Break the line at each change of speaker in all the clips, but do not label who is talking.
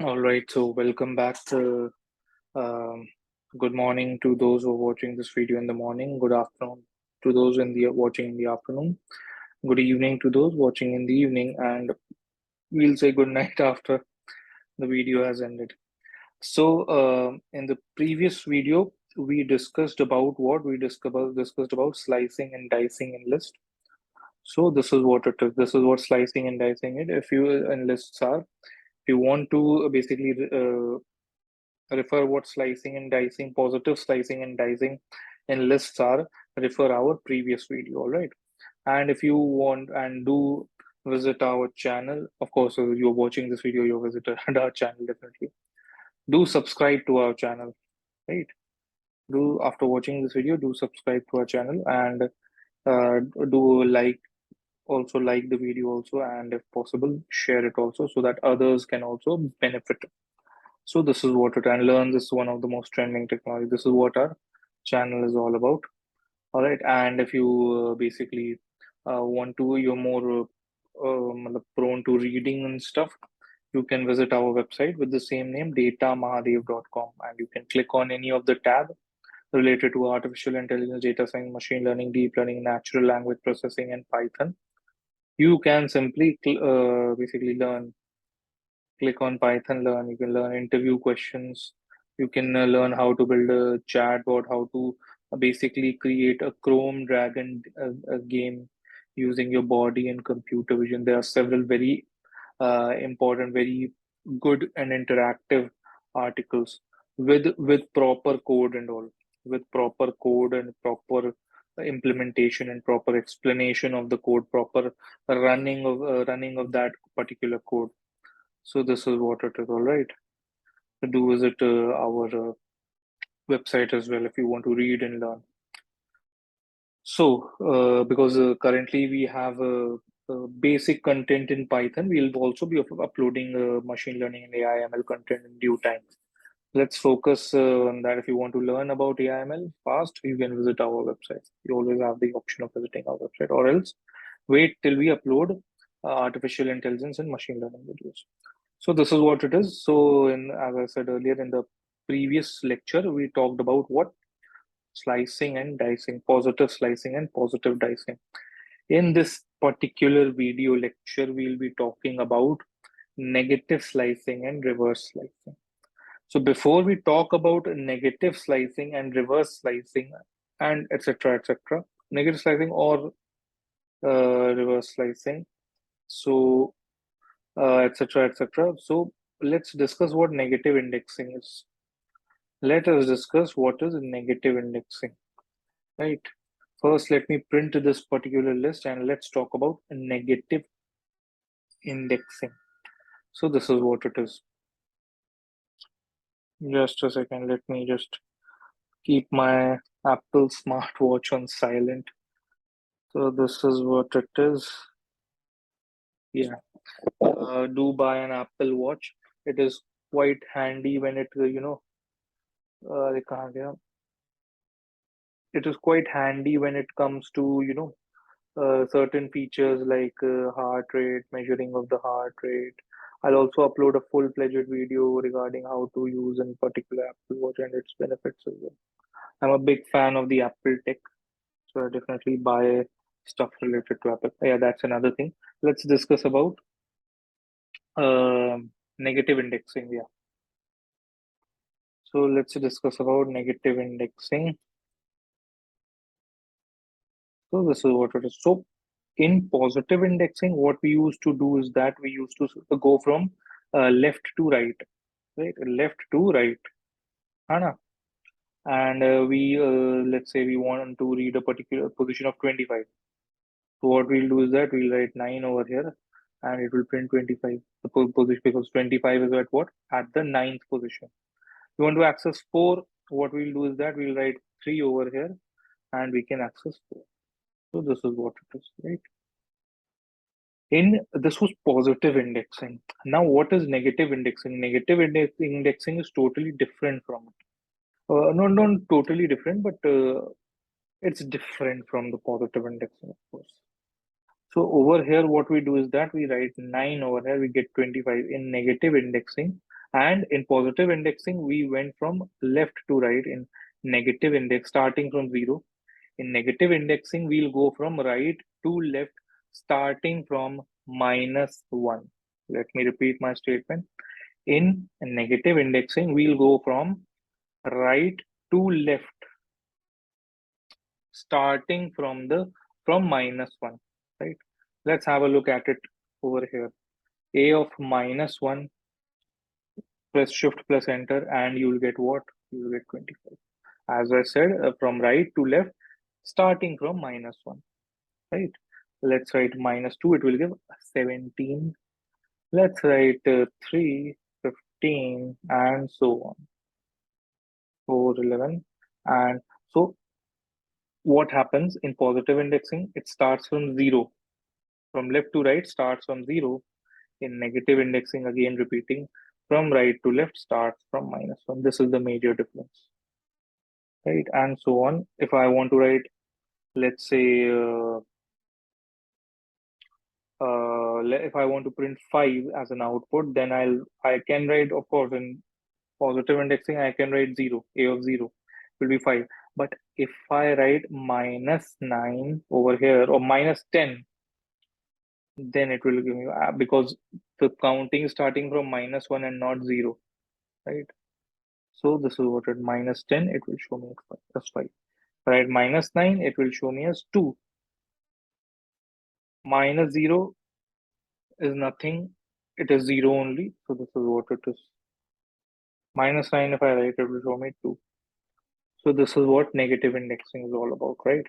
All right, so welcome back to um, good morning to those who are watching this video in the morning. Good afternoon to those in the watching in the afternoon. Good evening to those watching in the evening, and we'll say good night after the video has ended. So, in the previous video, we discussed about what we discussed about slicing and dicing in list. So this is what it is. This is what slicing and dicing it. If you in lists are, if you want to basically refer what slicing and dicing, positive slicing and dicing in lists are, refer our previous video, all right? And if you want and do visit our channel, of course, you're watching this video, you're visited our channel, definitely. Do subscribe to our channel, right? Do after watching this video, do subscribe to our channel and uh, do also like the video also, and if possible, share it also so that others can also benefit. So this is what it and learn. This is one of the most trending technology. This is what our channel is all about. All right, and if you basically want to, you're more prone to reading and stuff, you can visit our website with the same name, datamahadev.com, and you can click on any of the tab related to artificial intelligence, data science, machine learning, deep learning, natural language processing, and Python. You can simply basically click on Python Learn. You can learn interview questions. You can learn how to build a chatbot, how to basically create a Chrome Dragon game using your body and computer vision. There are several very important, very good and interactive articles with proper code and all, with proper code and proper implementation and proper explanation of the code, proper running of that particular code. So this is what it is, all right. Do visit our website as well if you want to read and learn. So because currently we have basic content in Python, we'll also be uploading machine learning and AI ML content in due time. Let's focus on that. If you want to learn about AI ML fast, you can visit our website. You always have the option of visiting our website, or else wait till we upload artificial intelligence and machine learning videos. So this is what it is. So as I said earlier in the previous lecture, we talked about what slicing and dicing, positive slicing and positive dicing. In this particular video lecture, we'll be talking about negative slicing and reverse slicing. So before we talk about negative slicing and reverse slicing and etc., negative slicing or reverse slicing, so etc. So let's discuss what negative indexing is. Let us discuss what is negative indexing, right? First, let me print this particular list and let's talk about negative indexing. So this is what it is. Just a second, let me just keep my Apple smartwatch on silent. So this is what it is. Yeah, do buy an Apple Watch. It is quite handy when it, they can't, it is quite handy when it comes to, certain features like heart rate, measuring of the heart rate. I'll also upload a full-fledged video regarding how to use in particular Apple Watch and its benefits as well. I'm a big fan of the Apple tech, so I definitely buy stuff related to Apple. Yeah, that's another thing. Let's discuss about negative indexing. Yeah, so let's discuss about negative indexing. So this is what it is. So in positive indexing, what we used to do is that we used to go from left to right, left to right, Hana. And we let's say we want to read a particular position of 25. So what we'll do is that we'll write 9 over here, and it will print 25. The position, because 25 is at what? At the ninth position. We want to access 4. What we'll do is that we'll write 3 over here, and we can access 4. So this is what it is, right? In this was positive indexing. Now, what is negative indexing? Indexing is totally different from it. Not totally different, but it's different from the positive indexing, of course. So over here, what we do is that we write 9 over here, we get 25 in negative indexing. And in positive indexing, we went from left to right. In negative index, starting from 0. In negative indexing, we'll go from right to left, starting from -1. Let me repeat my statement. In negative indexing, we'll go from right to left, starting from -1, right? Let's have a look at it over here. A of -1, press shift plus enter, and you'll get what? You'll get 25. As I said, from right to left, starting from -1, right? Let's write -2, it will give 17. Let's write 3, 15, and so on. 4, 11. And so what happens in positive indexing? It starts from 0. From left to right starts from 0. In negative indexing, again repeating, from right to left starts from -1. This is the major difference, right? And so on. If I want to write, let's say, if I want to print 5 as an output, then I can write, of course, in positive indexing, I can write 0, a of 0 will be 5. But if I write -9 over here or -10, then it will give me, because the counting is starting from -1 and not 0, right? So this is what it -10, it will show me as 5. Right, -9, it will show me as 2. -0 is nothing, it is 0 only. So this is what it is. -9, if I write, it will show me 2. So this is what negative indexing is all about, right?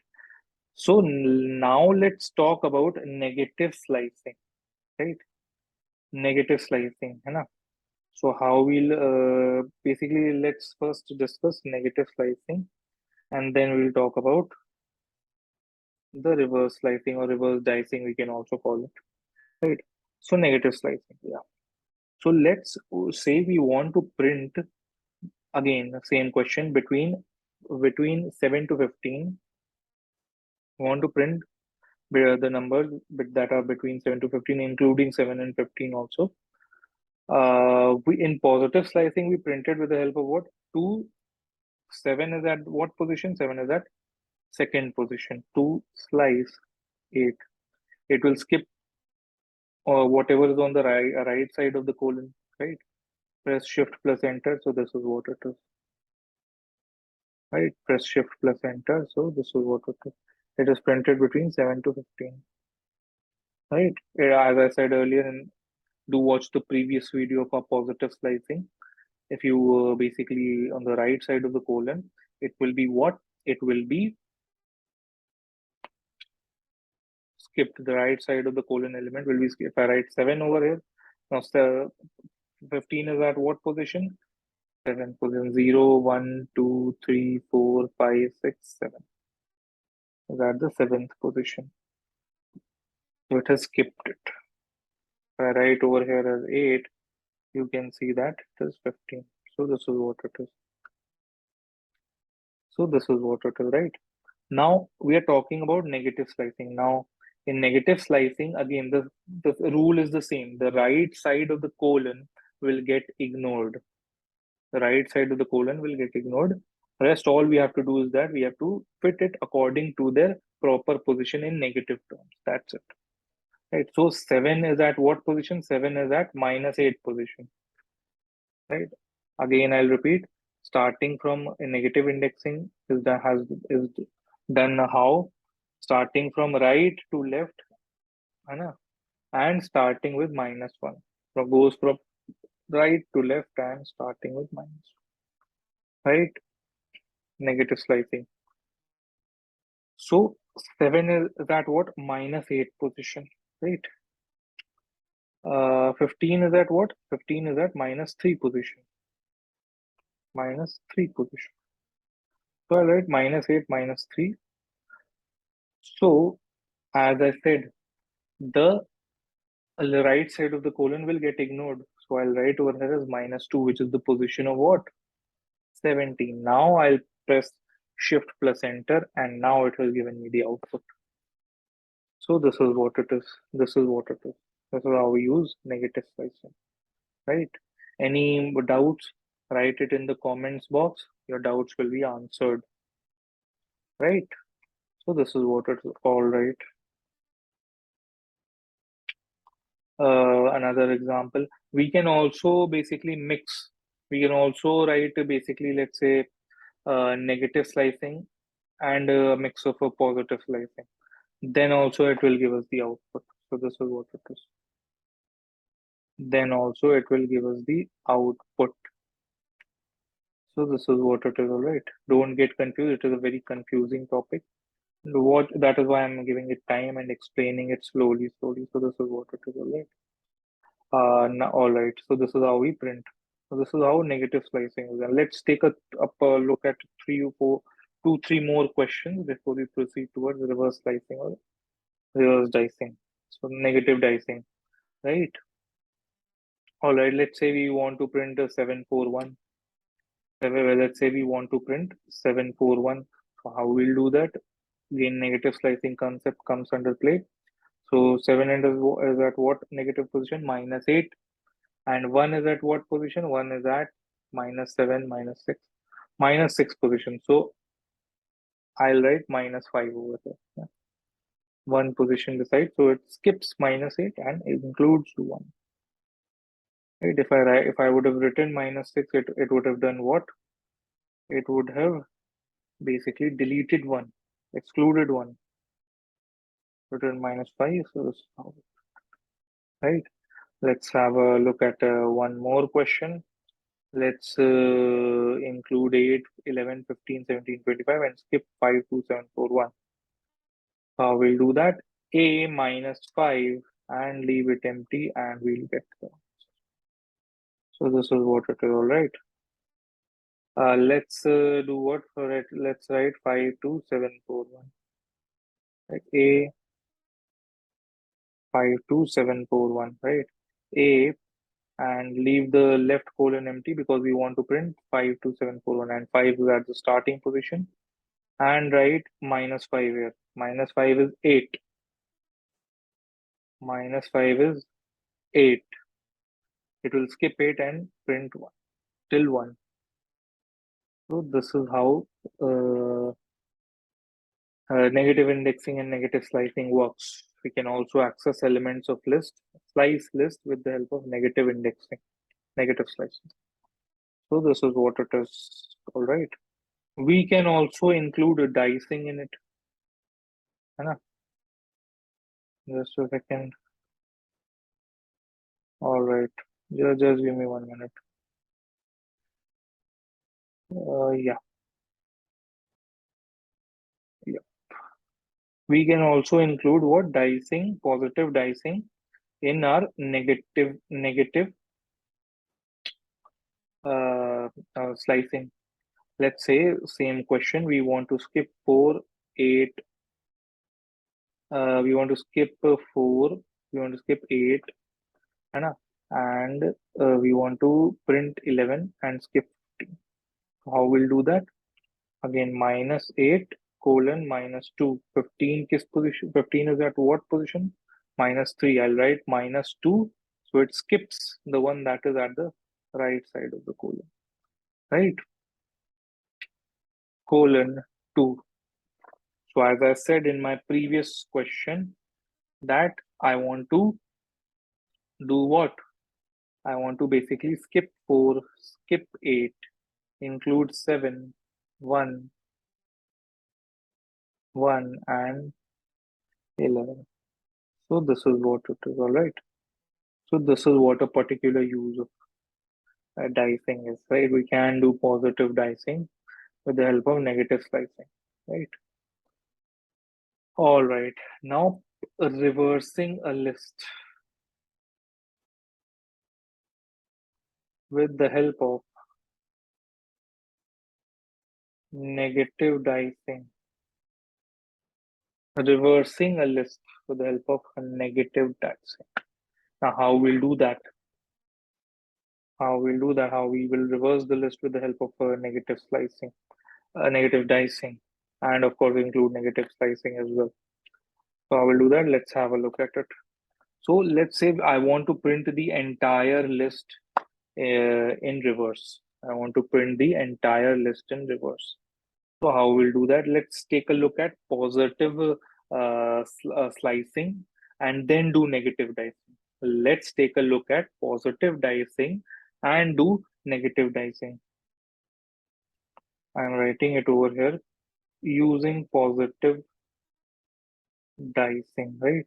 So now let's talk about negative slicing, right? Negative slicing, है ना? So how we'll basically, let's first discuss negative slicing, and then we'll talk about the reverse slicing or reverse dicing, we can also call it, right? So negative slicing, yeah. So let's say we want to print, again same question, between 7 to 15. We want to print the numbers that are between 7 to 15, including 7 and 15 also. We, in positive slicing, we printed with the help of what? 2. 7 is at what position? 7 is at second position. 2 slice 8. It will skip whatever is on the right side of the colon, right? Press shift plus enter. So this is what it is, right? Press shift plus enter. So this is what it is. It is printed between 7 to 15, right? As I said earlier, and do watch the previous video for positive slicing. If you basically on the right side of the colon, it will be what? It will be skipped. The right side of the colon element will be skipped. If I write 7 over here, now 15 is at what position? 7 position. 0, 1, 2, 3, 4, 5, 6, 7 is at the 7th position. So it has skipped it. If I write over here as 8, you can see that it is 15. So this is what it is. So this is what it is, right? Now we are talking about negative slicing. Now in negative slicing, again, the rule is the same. The right side of the colon will get ignored. The right side of the colon will get ignored. Rest, all we have to do is that we have to fit it according to their proper position in negative terms. That's it. Right. So 7 is at what position? 7 is at -8 position. Right. Again, I'll repeat. Starting from a negative indexing is done how? Starting from right to left, है ना? And starting with -1. So goes from right to left and starting with -1. Right? Negative slicing. So 7 is at what? -8 position. Right? 15 is at what? 15 is at -3 position. -3 position. So I'll write -8, -3. So as I said, the right side of the colon will get ignored. So I'll write over here as -2, which is the position of what? 17. Now I'll press shift plus enter, and now it has given me the output. So this is what it is. This is what it is. This is how we use negative slicing, right? Any doubts? Write it in the comments box. Your doubts will be answered, right? So this is what it's all right. Another example, we can also basically mix. We can also write basically, let's say, negative slicing and a mix of a positive slicing. Then also it will give us the output. So this is what it is. Then also it will give us the output. So this is what it is, all right. Don't get confused. It is a very confusing topic. What that is why I'm giving it time and explaining it slowly. So this is what it is, all right. Now, all right. So this is how we print. So this is how negative slicing is. And let's take a look at two, three more questions before we proceed towards reverse slicing or reverse dicing. So negative dicing, right? All right. Let's say we want to print a 741. Let's say we want to print 741. So how we'll do that? Again, negative slicing concept comes under play. So 7 is at what negative position? -8. And 1 is at what position? 1 is at -7, -6. -6 position. So I'll write -5 over there. Yeah. 1 position beside. So it skips -8 and includes 1. Right? If I would have written -6, it would have done what? It would have basically deleted 1, excluded 1, written -5. So this is how, right? Let's have a look at one more question. Let's include 8, 11, 15, 17, 25 and skip 5, 2, 7, 4, 1. We'll do that. A -5 and leave it empty and we'll get the answer. So this is what it is, all right. Let's do what for it? Let's write 5, 2, 7, 4, 1. Right? A 5, 2, 7, 4, 1, right? A and leave the left colon empty because we want to print 5, 2, 7, 4, 1 and 5 is at the starting position. And write -5 here. -5 is 8. -5 is 8. It will skip 8 and print 1 till 1. So this is how negative indexing and negative slicing works. We can also access elements of slice list with the help of negative indexing, negative slicing. So this is what it is, all right. We can also include a dicing in it. Hai. Just a second. All right. Just give me 1 minute. Yeah. We can also include what dicing, positive dicing in our negative slicing. Let's say same question. We want to skip 4, 8. We want to skip 4. We want to skip 8. And we want to print 11 and skip 15. How we'll do that? Again, -8 colon -2. 15 kiss position. 15 is at what position? -3. I'll write -2. So it skips the one that is at the right side of the colon. Right? Colon 2. So as I said in my previous question, that I want to do what? I want to basically skip 4, skip 8, include 7, 1, 1, and 11. So this is what it is, all right. So this is what a particular use of dicing is, right? We can do positive dicing with the help of negative slicing, right? All right. Now reversing a list with the help of negative dicing. Reversing a list with the help of a negative dicing. Now, how we'll do that? How we will reverse the list with the help of negative slicing, negative dicing, and of course include negative slicing as well. So I will do that. Let's have a look at it. So let's say I want to print the entire list in reverse. I want to print the entire list in reverse. So how we'll do that? Let's take a look at positive slicing and then do negative dicing. Let's take a look at positive dicing and do negative dicing. I'm writing it over here using positive dicing, right?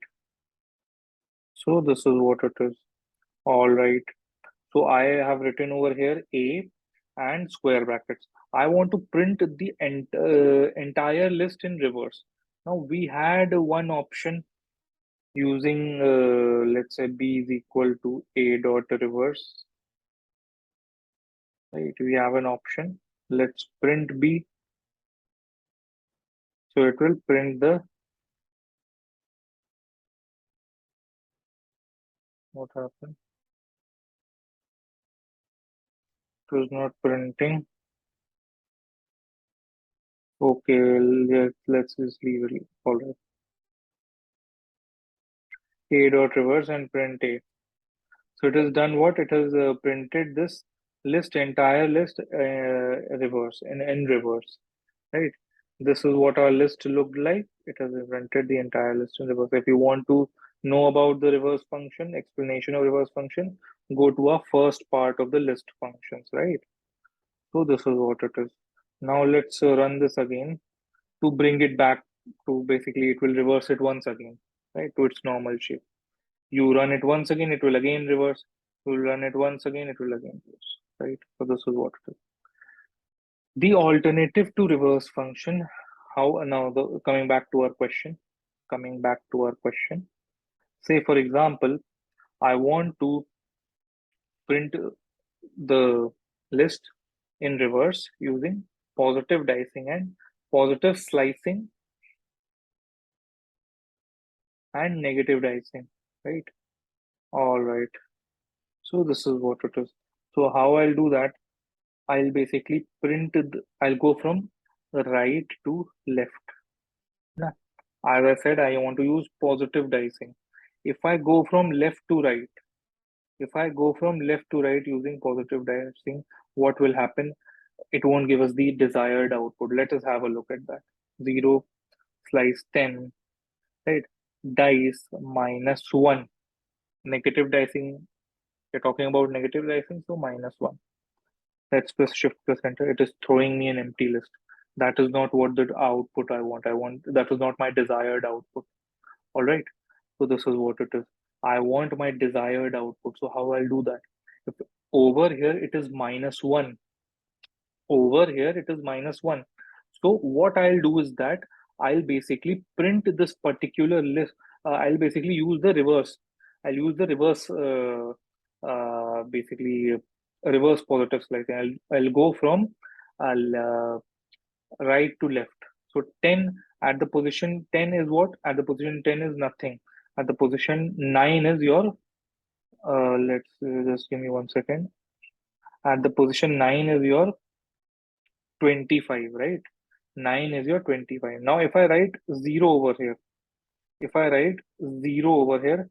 So this is what it is. All right. So I have written over here A and square brackets. I want to print the entire list in reverse. Now we had one option using, let's say B is equal to A dot reverse, right? We have an option. Let's print B. So it will print the, what happened? It was not printing. Okay, let's just leave it. All right. A dot reverse and print A. So it has done what? It has printed this list, entire list, reverse, in reverse, right? This is what our list looked like. It has printed the entire list in reverse. If you want to know about the reverse function, explanation of reverse function, go to our first part of the list functions, right? So this is what it is. Now let's run this again to bring it back to, basically it will reverse it once again, right, to its normal shape. You run it once again, it will again reverse. You will run it once again, it will again reverse, right? So this is what it is. The alternative to reverse function, how now coming back to our question. Say for example, I want to print the list in reverse using positive dicing and positive slicing and negative dicing, right? All right. So this is what it is. So how I'll do that? I'll basically I'll go from right to left. Nah. As I said, I want to use positive dicing. If I go from left to right, if I go from left to right using positive dicing, what will happen? It won't give us the desired output. Let us have a look at that. 0 slice 10, right? Dice minus 1. Negative dicing, we're talking about negative dicing, so minus 1. Let's press shift plus enter. It is throwing me an empty list. That is not what the output I want. That is not my desired output. All right. So this is what it is. I want my desired output. So how I'll do that? If over here it is minus 1. Over here it is minus 1. So what I'll do is that I'll basically print this particular list. I'll basically use the reverse. I'll use the reverse, basically reverse positive slicing. I'll go from I'll right to left. So 10 at the position 10 is what? At the position 10 is nothing. At the position 9 is your, let's just give me 1 second. At the position 9 is your 25, right? 9 is your 25. Now if I write 0 over here, if I write 0 over here,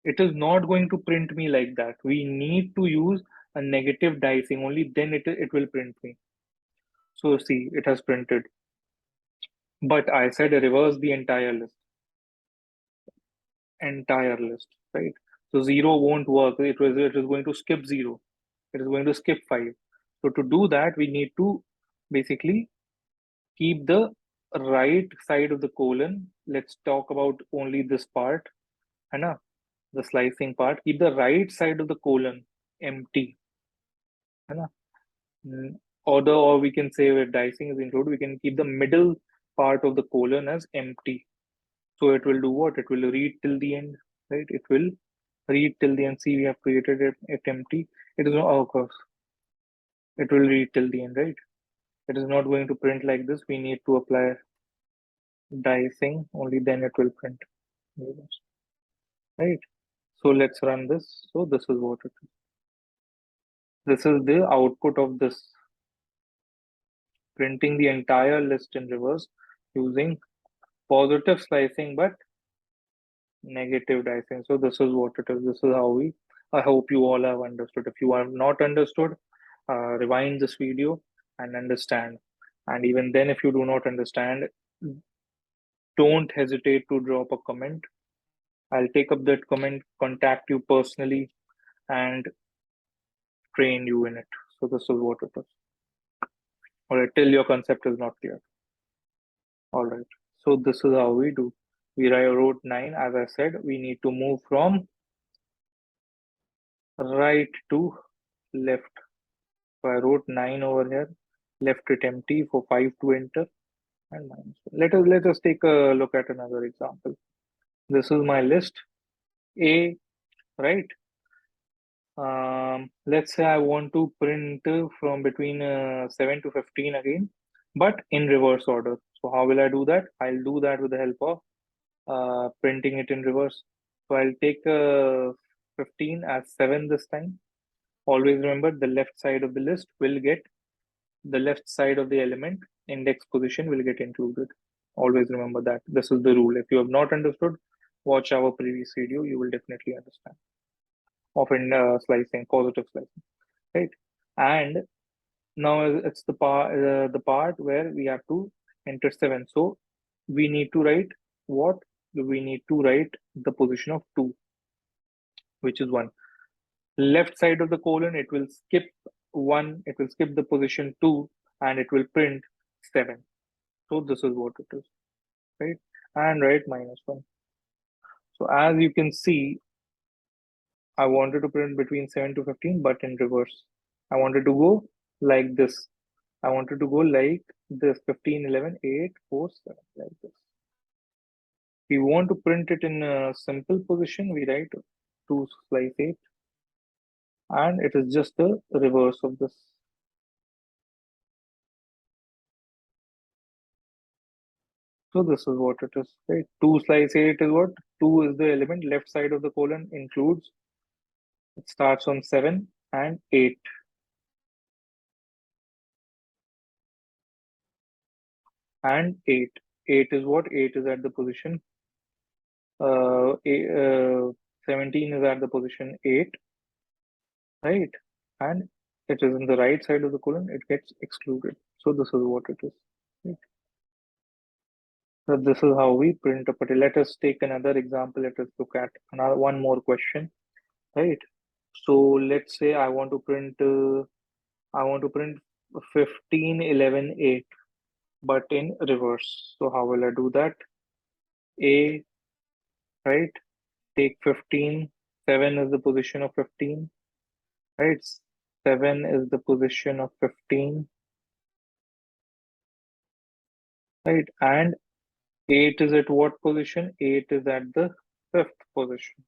it is not going to print me like that. We need to use a negative dicing, only then it will print me. So see, it has printed. But I said reverse the entire list, right? So 0 won't work. It is going to skip 0. It is going to skip 5. So to do that, we need to basically keep the right side of the colon. Let's talk about only this part, है ना? The slicing part. Keep the right side of the colon empty, है ना? Or we can say where dicing is included, we can keep the middle part of the colon as empty. So it will do what? It will read till the end, right? It will read till the end. See, we have created it empty. It is not, oh, of course, it will read till the end, right? It is not going to print like this. We need to apply dicing, only then it will print, right? So let's run this. So this is what it is. This is the output of this, printing the entire list in reverse using positive slicing but negative dicing. So this is what it is. This is how we I hope you all have understood. If you have not understood, rewind this video and understand. And even then, if you do not understand, don't hesitate to drop a comment. I'll take up that comment, contact you personally, and train you in it. So this is what it is. All right, till your concept is not clear. All right. So this is how we do. We wrote 9. As I said, we need to move from right to left. So I wrote 9 over here, left it empty for 5 to enter, and minus 1. Let us take a look at another example. This is my list. A, right? Let's say I want to print from between 7 to 15 again, but in reverse order. So how will I do that? I'll do that with the help of printing it in reverse. So I'll take 15 as 7 this time. Always remember the left side of the list will get the left side of the element index position will get included. Always remember that. This is the rule. If you have not understood, watch our previous video. You will definitely understand. Of in slicing, positive slicing, right? And now it's the part where we have to enter 7. So we need to write what? We need to write the position of 2, which is 1. Left side of the colon, it will skip 1, it will skip the position 2, and it will print 7. So this is what it is, right? And write minus 1. So as you can see, I wanted to print between 7 to 15, but in reverse. I wanted to go like this. I wanted to go like this 15, 11, 8, 4, 7, like this. We want to print it in a simple position. We write 2 slice 8, and it is just the reverse of this. So this is what it is, right? 2 slice 8 is what? 2 is the element, left side of the colon includes, it starts on 7 and 8. And 8. 8 is what? 8 is at the position. 17 is at the position 8, right? And it is in the right side of the colon, it gets excluded. So this is what it is. Right? So this is how we print a particular. Let us take another example. Let us look at another one more question, right? So let's say I want to print 15, 11, 8, but in reverse. So how will I do that? A, right? Take 15. 7 is the position of 15, right? 7 is the position of 15, right? And 8 is at what position? 8 is at the 5th position.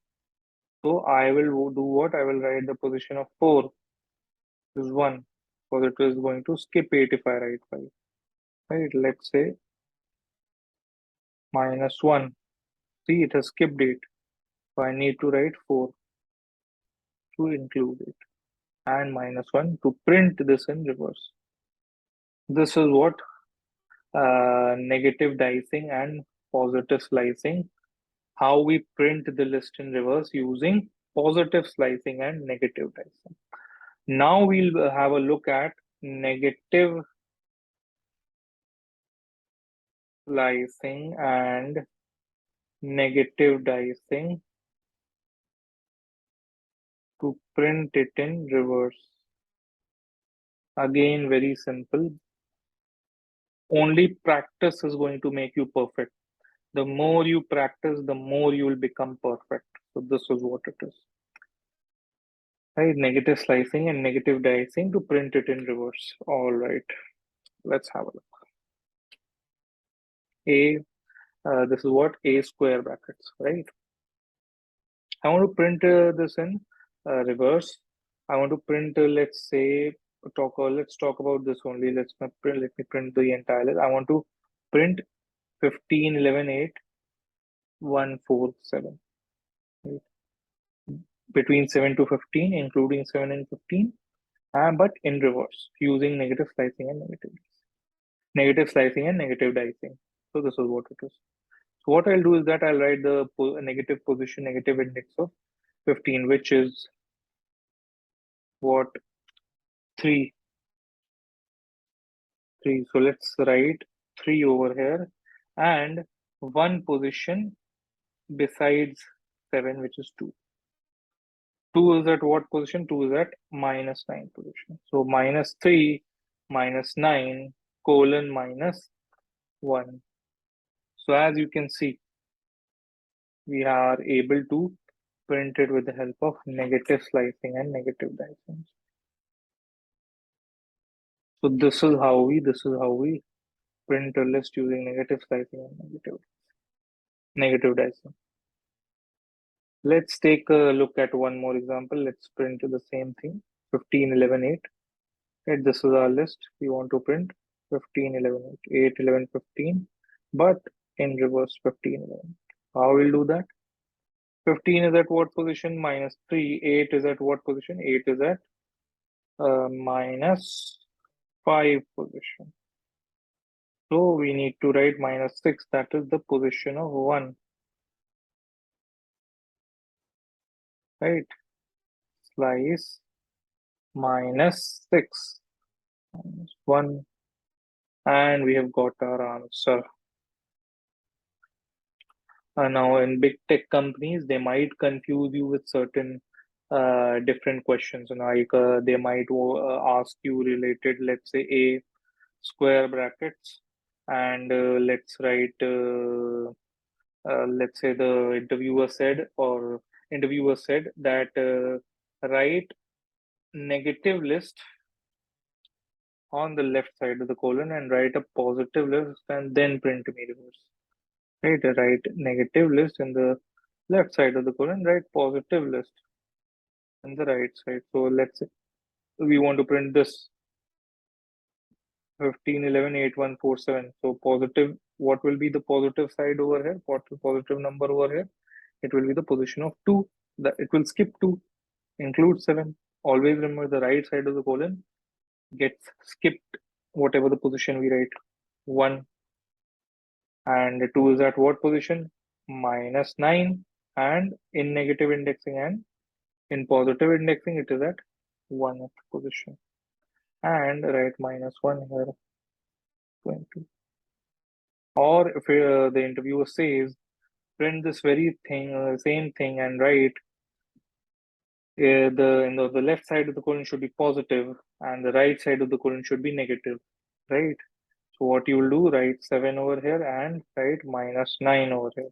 So I will do what? I will write the position of 4 is 1, because it is going to skip 8 if I write 5. Right? Let's say minus 1. See, it has skipped 8. So I need to write 4 to include it, and minus 1 to print this in reverse. This is what negative dicing and positive slicing. How we print the list in reverse using positive slicing and negative dicing. Now we'll have a look at negative slicing and negative dicing to print it in reverse. Again, very simple. Only practice is going to make you perfect. The more you practice, the more you will become perfect. So this is what it is. Right, negative slicing and negative dicing to print it in reverse. All right, let's have a look. This is what? A square brackets, right? I want to print this in reverse. I want to print, let's say, let's talk about this only. Let me print the entire list. I want to print 15, 11, 8, 1, 4, 7. Right? Between 7 to 15, including 7 and 15, but in reverse, using negative slicing and negative slicing and negative dicing. So this is what it is. So what I'll do is that I'll write the negative position, negative index of 15, which is what? 3. 3. So let's write 3 over here and one position besides 7, which is 2. 2 is at what position? 2 is at -9 position. So -3 -9 colon -1. So as you can see, we are able to print it with the help of negative slicing and negative dicing. So this is how we print a list using negative slicing and negative dicing. Let's take a look at one more example. Let's print the same thing. 15, 11, 8. Okay, this is our list. We want to print 15, 11, 8, 8, 11, 15, but in reverse 15, 11. How we'll do that? 15 is at what position? -3. 8 is at what position? 8 is at -5 position. So we need to write -6. That is the position of 1. Right? Slice -6 -1. And we have got our answer. Now, in big tech companies, they might confuse you with certain different questions. Like they might ask you related, let's say, a square brackets, and let's say the interviewer said that write negative list on the left side of the colon and write a positive list and then print me reverse. Right, write negative list in the left side of the colon, write positive list in the right side. So let's say we want to print this 15, 11, 8, 1, 4, 7. So positive, what will be the positive side over here? Positive number over here? It will be the position of 2. It will skip 2, include 7. Always remember the right side of the colon gets skipped, whatever the position we write. 1 and 2 is at what position? -9, and in negative indexing and in positive indexing, it is at 1th position. And write -1 here, 20. Or if the interviewer says, print this very thing, same thing, and write the left side of the colon should be positive, and the right side of the colon should be negative, right? So what you will do, write 7 over here and write -9 over here.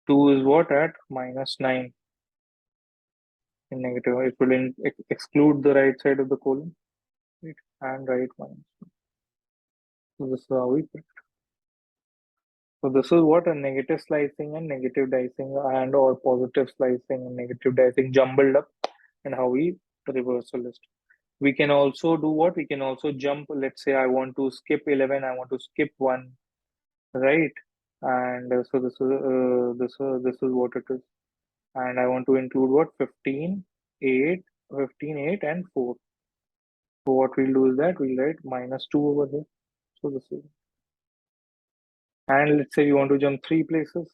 2 is what at -9 in negative. It will exclude the right side of the colon, right? And write -1. So this is how we print. So this is what a negative slicing and negative dicing and or positive slicing and negative dicing jumbled up, and how we reverse a list. We can also do what? We can also jump. Let's say I want to skip 11, I want to skip 1, right? And so this is what it is. And I want to include what? 15, 8, 15, 8, and 4. So what we'll do is that we'll write -2 over here. So this is, and let's say you want to jump 3 places.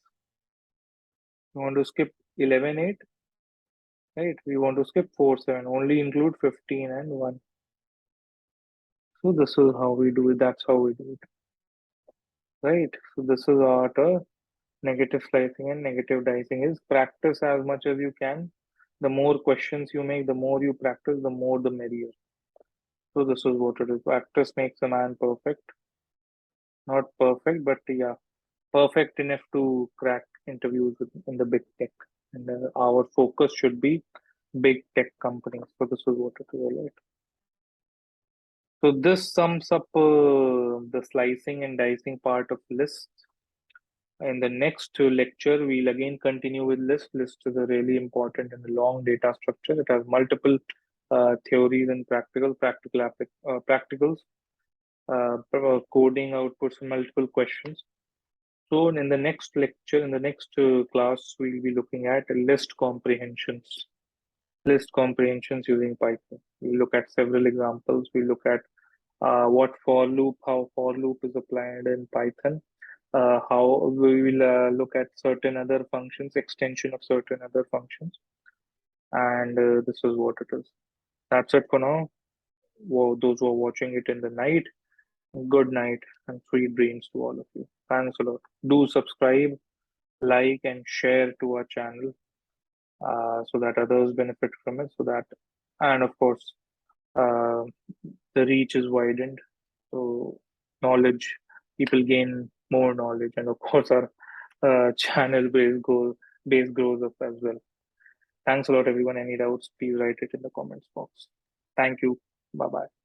You want to skip 11, 8, right? We want to skip 4, 7. Only include 15 and 1. So this is how we do it. That's how we do it, right? So this is what a negative slicing and negative dicing is. Practice as much as you can. The more questions you make, the more you practice, the more the merrier. So this is what it is. Practice makes a man perfect. Not perfect, but yeah, perfect enough to crack interviews in the big tech. And our focus should be big tech companies. So this is what it is all right. So this sums up the slicing and dicing part of lists. In the next lecture, we'll again continue with lists. Lists is a really important and long data structure. It has multiple theories and practicals, coding outputs, and multiple questions. So in the next lecture, in the next class, we'll be looking at list comprehensions. List comprehensions using Python. We'll look at several examples. We'll look at how for loop is applied in Python. How we will look at certain other functions, extension of certain other functions. And this is what it is. That's it for now. Whoa, those who are watching it in the night, good night and sweet dreams to all of you. Thanks a lot. Do subscribe, like, and share to our channel so that others benefit from it. And of course, uh, the reach is widened. So, knowledge, people gain more knowledge. And of course, our channel base grows up as well. Thanks a lot, everyone. Any doubts, please write it in the comments box. Thank you. Bye bye.